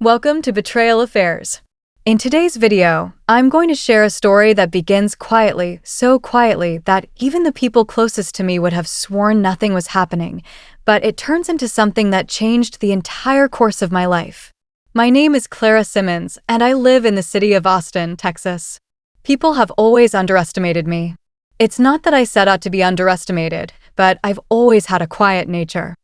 Welcome to Betrayal Affairs. In today's video, I'm going to share a story that begins quietly, so quietly that even the people closest to me would have sworn nothing was happening, but it turns into something that changed the entire course of my life. My name is Clara Simmons, and I live in the city of Austin, Texas. People have always underestimated me. It's not that I set out to be underestimated, but I've always had a quiet nature.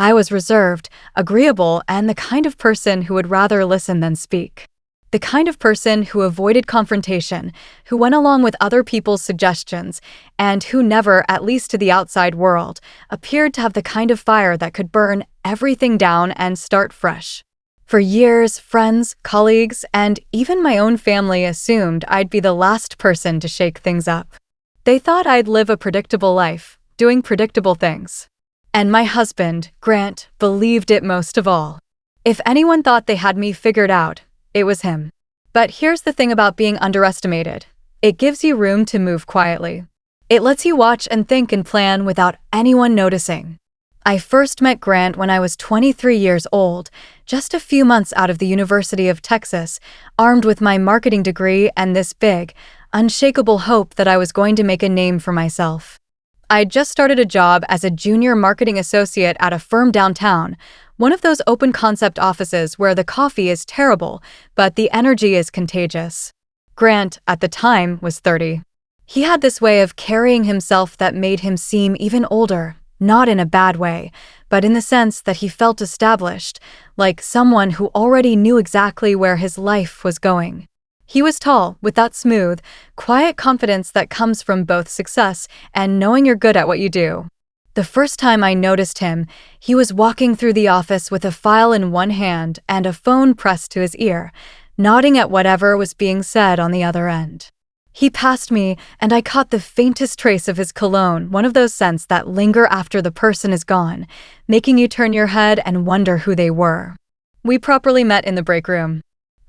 I was reserved, agreeable, and the kind of person who would rather listen than speak. The kind of person who avoided confrontation, who went along with other people's suggestions, and who never, at least to the outside world, appeared to have the kind of fire that could burn everything down and start fresh. For years, friends, colleagues, and even my own family assumed I'd be the last person to shake things up. They thought I'd live a predictable life, doing predictable things. And my husband, Grant, believed it most of all. If anyone thought they had me figured out, it was him. But here's the thing about being underestimated. It gives you room to move quietly. It lets you watch and think and plan without anyone noticing. I first met Grant when I was 23 years old, just a few months out of the University of Texas, armed with my marketing degree and this big, unshakable hope that I was going to make a name for myself. I'd just started a job as a junior marketing associate at a firm downtown, one of those open concept offices where the coffee is terrible, but the energy is contagious. Grant, at the time, was 30. He had this way of carrying himself that made him seem even older, not in a bad way, but in the sense that he felt established, like someone who already knew exactly where his life was going. He was tall, with that smooth, quiet confidence that comes from both success and knowing you're good at what you do. The first time I noticed him, he was walking through the office with a file in one hand and a phone pressed to his ear, nodding at whatever was being said on the other end. He passed me, and I caught the faintest trace of his cologne, one of those scents that linger after the person is gone, making you turn your head and wonder who they were. We properly met in the break room.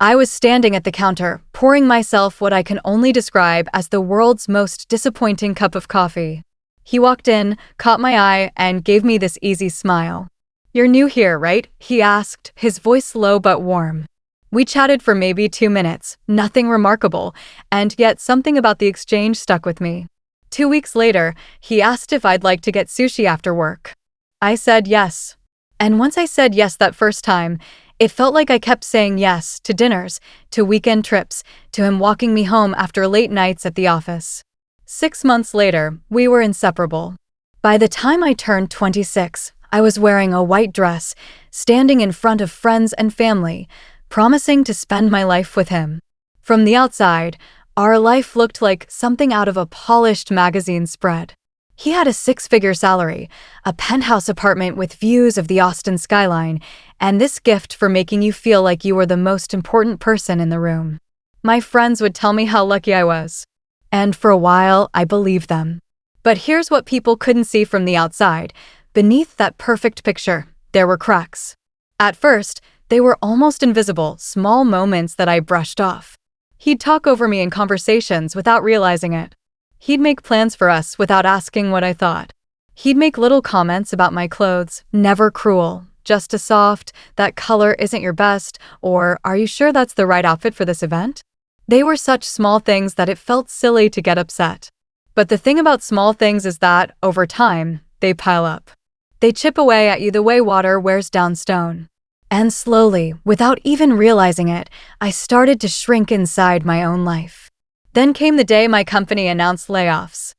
I was standing at the counter, pouring myself what I can only describe as the world's most disappointing cup of coffee. He walked in, caught my eye, and gave me this easy smile. "You're new here, right?" he asked, his voice low but warm. We chatted for maybe 2 minutes, nothing remarkable, and yet something about the exchange stuck with me. 2 weeks later, he asked if I'd like to get sushi after work. I said yes. And once I said yes that first time, it felt like I kept saying yes to dinners, to weekend trips, to him walking me home after late nights at the office. 6 months later, we were inseparable. By the time I turned 26, I was wearing a white dress, standing in front of friends and family, promising to spend my life with him. From the outside, our life looked like something out of a polished magazine spread. He had a 6-figure salary, a penthouse apartment with views of the Austin skyline, and this gift for making you feel like you were the most important person in the room. My friends would tell me how lucky I was. And for a while, I believed them. But here's what people couldn't see from the outside. Beneath that perfect picture, there were cracks. At first, they were almost invisible, small moments that I brushed off. He'd talk over me in conversations without realizing it. He'd make plans for us without asking what I thought. He'd make little comments about my clothes, never cruel, just a soft, "that color isn't your best," or "are you sure that's the right outfit for this event?" They were such small things that it felt silly to get upset. But the thing about small things is that, over time, they pile up. They chip away at you the way water wears down stone. And slowly, without even realizing it, I started to shrink inside my own life. Then came the day my company announced layoffs.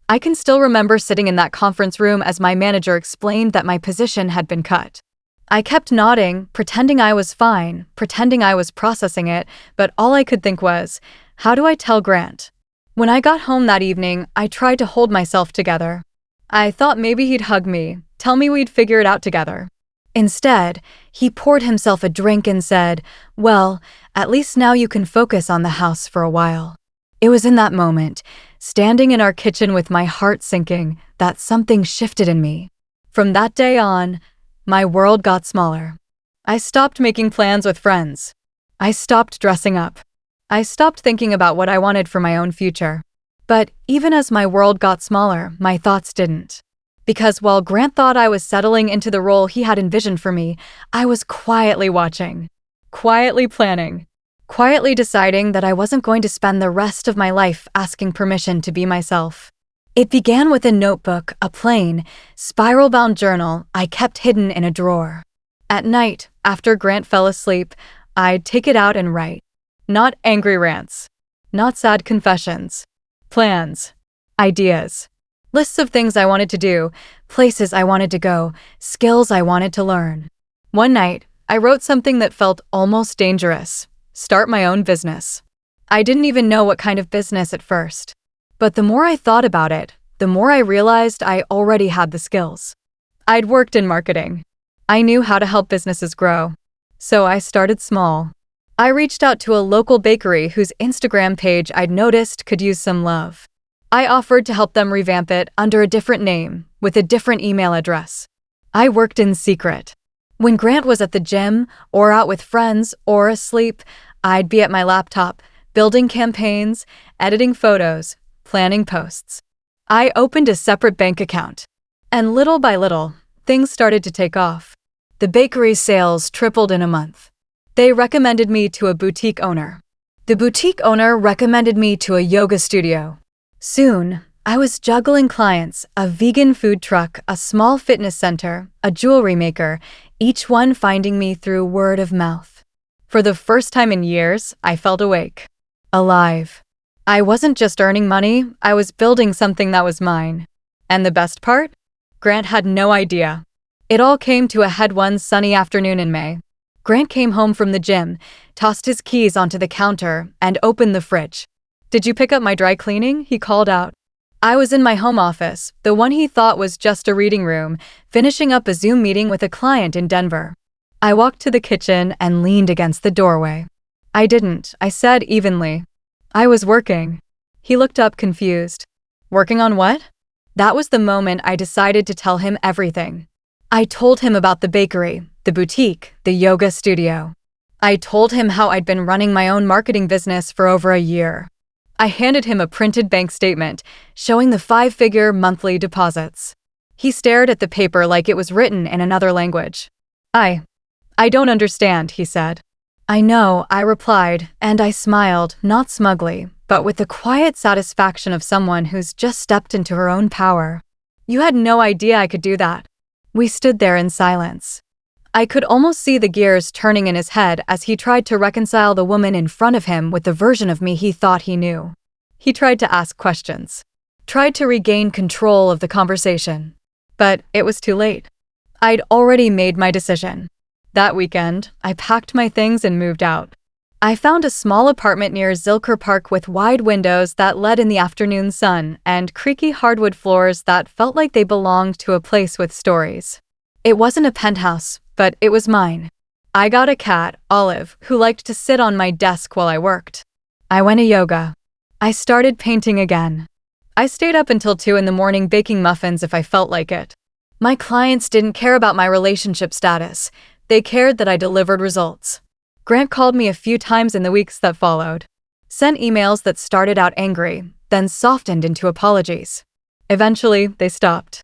I can still remember sitting in that conference room as my manager explained that my position had been cut. I kept nodding, pretending I was fine, pretending I was processing it, but all I could think was, how do I tell Grant? When I got home that evening, I tried to hold myself together. I thought maybe he'd hug me, tell me we'd figure it out together. Instead, he poured himself a drink and said, "Well, at least now you can focus on the house for a while." It was in that moment, standing in our kitchen with my heart sinking, that something shifted in me. From that day on, my world got smaller. I stopped making plans with friends. I stopped dressing up. I stopped thinking about what I wanted for my own future. But even as my world got smaller, my thoughts didn't. Because while Grant thought I was settling into the role he had envisioned for me, I was quietly watching. quietly planning, quietly deciding that I wasn't going to spend the rest of my life asking permission to be myself. It began with a notebook, a plain, spiral-bound journal I kept hidden in a drawer. At night, after Grant fell asleep, I'd take it out and write. Not angry rants, not sad confessions. Plans, ideas, lists of things I wanted to do, places I wanted to go, skills I wanted to learn. One night, I wrote something that felt almost dangerous. Start my own business. I didn't even know what kind of business at first. But the more I thought about it, the more I realized I already had the skills. I'd worked in marketing. I knew how to help businesses grow. So I started small. I reached out to a local bakery whose Instagram page I'd noticed could use some love. I offered to help them revamp it under a different name, with a different email address. I worked in secret. When Grant was at the gym, or out with friends, or asleep, I'd be at my laptop, building campaigns, editing photos, planning posts. I opened a separate bank account. And little by little, things started to take off. The bakery's sales tripled in a month. They recommended me to a boutique owner. The boutique owner recommended me to a yoga studio. Soon, I was juggling clients, a vegan food truck, a small fitness center, a jewelry maker, each one finding me through word of mouth. For the first time in years, I felt awake. Alive. I wasn't just earning money, I was building something that was mine. And the best part? Grant had no idea. It all came to a head one sunny afternoon in May. Grant came home from the gym, tossed his keys onto the counter, and opened the fridge. "Did you pick up my dry cleaning?" he called out. I was in my home office, the one he thought was just a reading room, finishing up a Zoom meeting with a client in Denver. I walked to the kitchen and leaned against the doorway. I said evenly. I was working. He looked up confused. Working on what? That was the moment I decided to tell him everything. I told him about the bakery, the boutique, the yoga studio. I told him how I'd been running my own marketing business for over a year. I handed him a printed bank statement, showing the 5-figure monthly deposits. He stared at the paper like it was written in another language. I don't understand, he said. I know, I replied, and I smiled, not smugly, but with the quiet satisfaction of someone who's just stepped into her own power. You had no idea I could do that. We stood there in silence. I could almost see the gears turning in his head as he tried to reconcile the woman in front of him with the version of me he thought he knew. He tried to ask questions, tried to regain control of the conversation. But it was too late. I'd already made my decision. That weekend, I packed my things and moved out. I found a small apartment near Zilker Park with wide windows that led in the afternoon sun and creaky hardwood floors that felt like they belonged to a place with stories. It wasn't a penthouse, but it was mine. I got a cat, Olive, who liked to sit on my desk while I worked. I went to yoga. I started painting again. I stayed up until 2 in the morning baking muffins if I felt like it. My clients didn't care about my relationship status. They cared that I delivered results. Grant called me a few times in the weeks that followed. Sent emails that started out angry, then softened into apologies. Eventually, they stopped.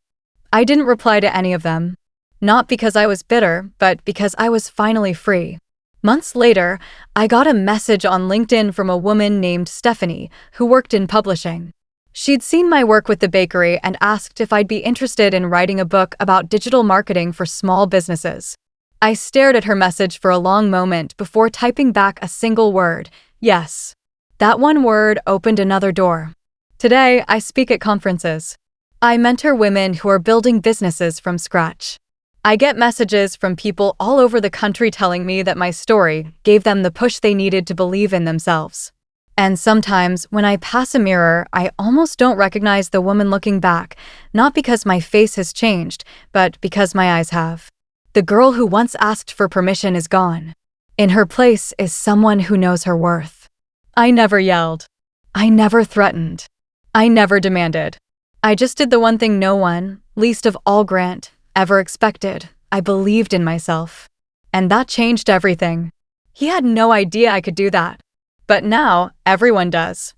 I didn't reply to any of them. Not because I was bitter, but because I was finally free. Months later, I got a message on LinkedIn from a woman named Stephanie, who worked in publishing. She'd seen my work with the bakery and asked if I'd be interested in writing a book about digital marketing for small businesses. I stared at her message for a long moment before typing back a single word, yes. That one word opened another door. Today, I speak at conferences. I mentor women who are building businesses from scratch. I get messages from people all over the country telling me that my story gave them the push they needed to believe in themselves. And sometimes, when I pass a mirror, I almost don't recognize the woman looking back, not because my face has changed, but because my eyes have. The girl who once asked for permission is gone. In her place is someone who knows her worth. I never yelled. I never threatened. I never demanded. I just did the one thing no one, least of all Grant, ever expected. I believed in myself. And that changed everything. He had no idea I could do that. But now, everyone does.